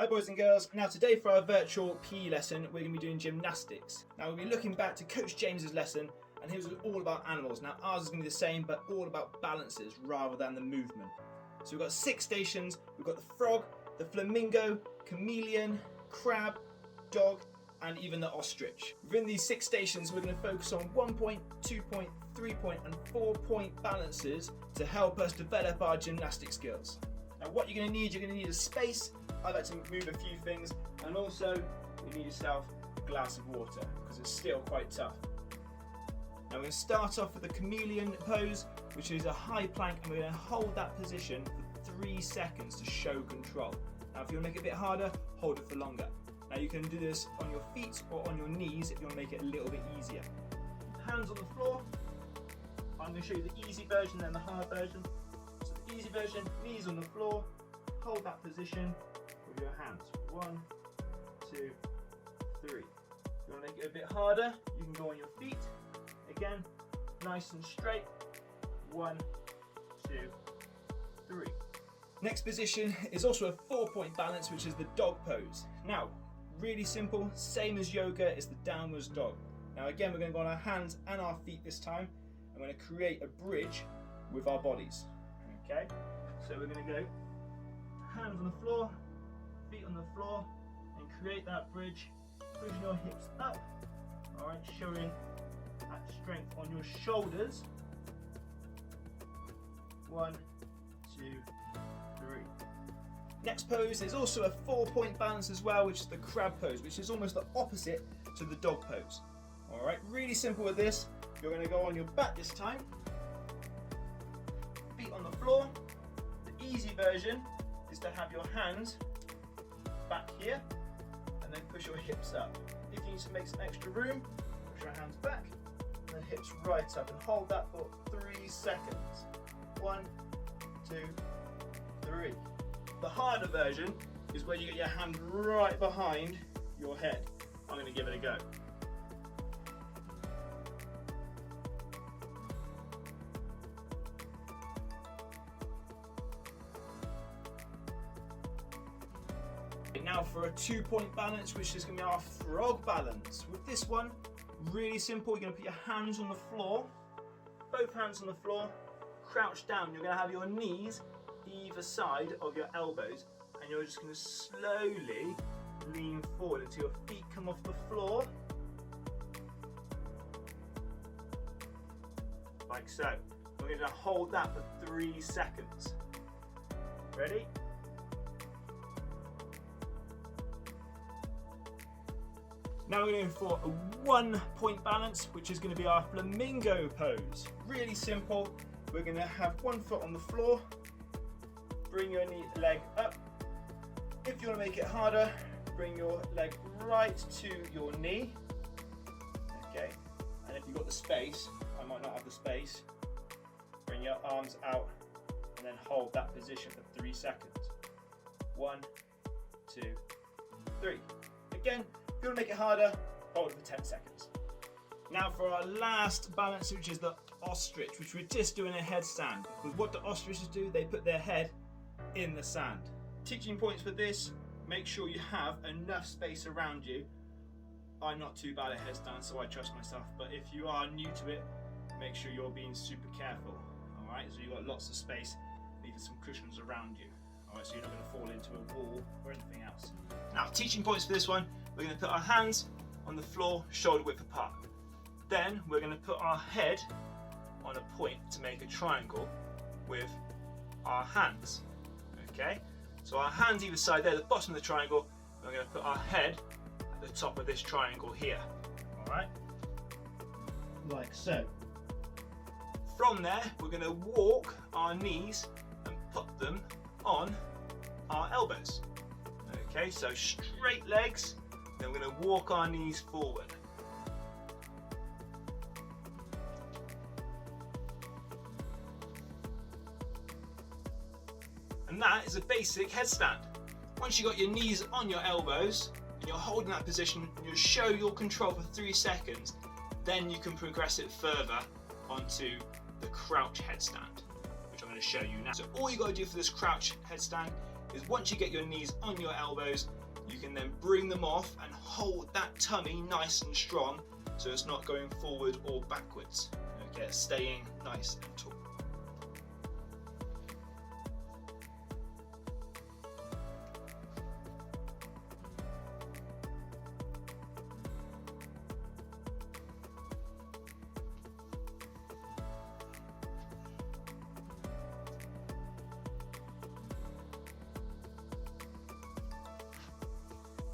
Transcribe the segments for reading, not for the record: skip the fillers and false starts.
Hi boys and girls, now today for our virtual PE lesson we're going to be doing gymnastics. Now we'll be looking back to Coach James's lesson and his was all about animals. Now ours is going to be the same but all about balances rather than the movement. So we've got 6 stations, we've got the frog, the flamingo, chameleon, crab, dog and even the ostrich. Within these 6 stations we're going to focus on 1 point, 2 point, 3 point and 4 point balances to help us develop our gymnastic skills. Now what you're going to need a space. I like to move a few things, and also you need yourself a glass of water because it's still quite tough. Now we're going to start off with the Chameleon Pose, which is a high plank, and we're going to hold that position for 3 seconds to show control. Now if you want to make it a bit harder, hold it for longer. Now you can do this on your feet or on your knees if you want to make it a little bit easier. Hands on the floor. I'm going to show you the easy version and the hard version. So the easy version, knees on the floor, hold that position with your hands. 1, 2, 3. If you want to make it a bit harder, you can go on your feet. Again, nice and straight. 1, 2, 3. Next position is also a 4-point balance, which is the dog pose. Now, really simple, same as yoga, it's the downwards dog. Now again, we're going to go on our hands and our feet this time. I'm going to create a bridge with our bodies. Okay, so we're going to go hands on the floor, feet on the floor, and create that bridge, pushing your hips up, alright, showing that strength on your shoulders. 1, 2, 3. Next pose is also a 4-point balance as well, which is the crab pose, which is almost the opposite to the dog pose. Alright, really simple with this. You're going to go on your back this time, feet on the floor. The easy version is to have your hands back here and then push your hips up. If you need to make some extra room, push your hands back and then hips right up and hold that for 3 seconds. 1, 2, 3. The harder version is where you get your hand right behind your head. I'm going to give it a go. Now for a 2-point balance, which is going to be our frog balance. With this one, really simple, you're going to put your hands on the floor, both hands on the floor, crouch down. You're going to have your knees either side of your elbows, and you're just going to slowly lean forward until your feet come off the floor, like so. We're going to hold that for 3 seconds. Ready? Now we're going for a 1-point balance, which is going to be our Flamingo Pose. Really simple. We're going to have one foot on the floor, bring your leg up. If you want to make it harder, bring your leg right to your knee. Okay, and if you've got the space, I might not have the space, bring your arms out and then hold that position for 3 seconds. 1, 2, 3. Again, if you want to make it harder, hold it for 10 seconds. Now for our last balance, which is the ostrich, which we're just doing a headstand. Because what the ostriches do, they put their head in the sand. Teaching points for this, make sure you have enough space around you. I'm not too bad at headstand, so I trust myself. But if you are new to it, make sure you're being super careful. Alright, so you've got lots of space, leaving some cushions around you. Alright, so you're not going to fall into a wall or anything else. Now, teaching points for this one, we're going to put our hands on the floor, shoulder width apart. Then we're going to put our head on a point to make a triangle with our hands. Okay, so our hands either side there, the bottom of the triangle, we're going to put our head at the top of this triangle here. Alright, like so. From there, we're going to walk our knees and put them on our elbows. Okay, so straight legs, then we're going to walk our knees forward. And that is a basic headstand. Once you've got your knees on your elbows and you're holding that position and you show your control for 3 seconds, then you can progress it further onto the crouch headstand, which I'm going to show you now. So all you got to do for this crouch headstand is once you get your knees on your elbows, you can then bring them off and hold that tummy nice and strong so it's not going forward or backwards. Okay, staying nice and tall.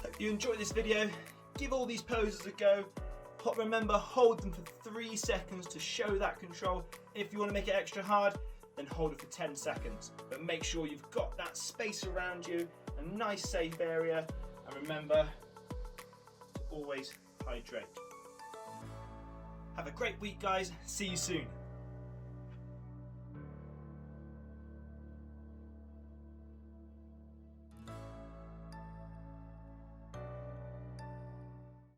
Hope you enjoyed this video. Give all these poses a go. Remember, hold them for 3 seconds to show that control. If you want to make it extra hard, then hold it for 10 seconds. But make sure you've got that space around you, a nice safe area, and remember to always hydrate. Have a great week, guys. See you soon.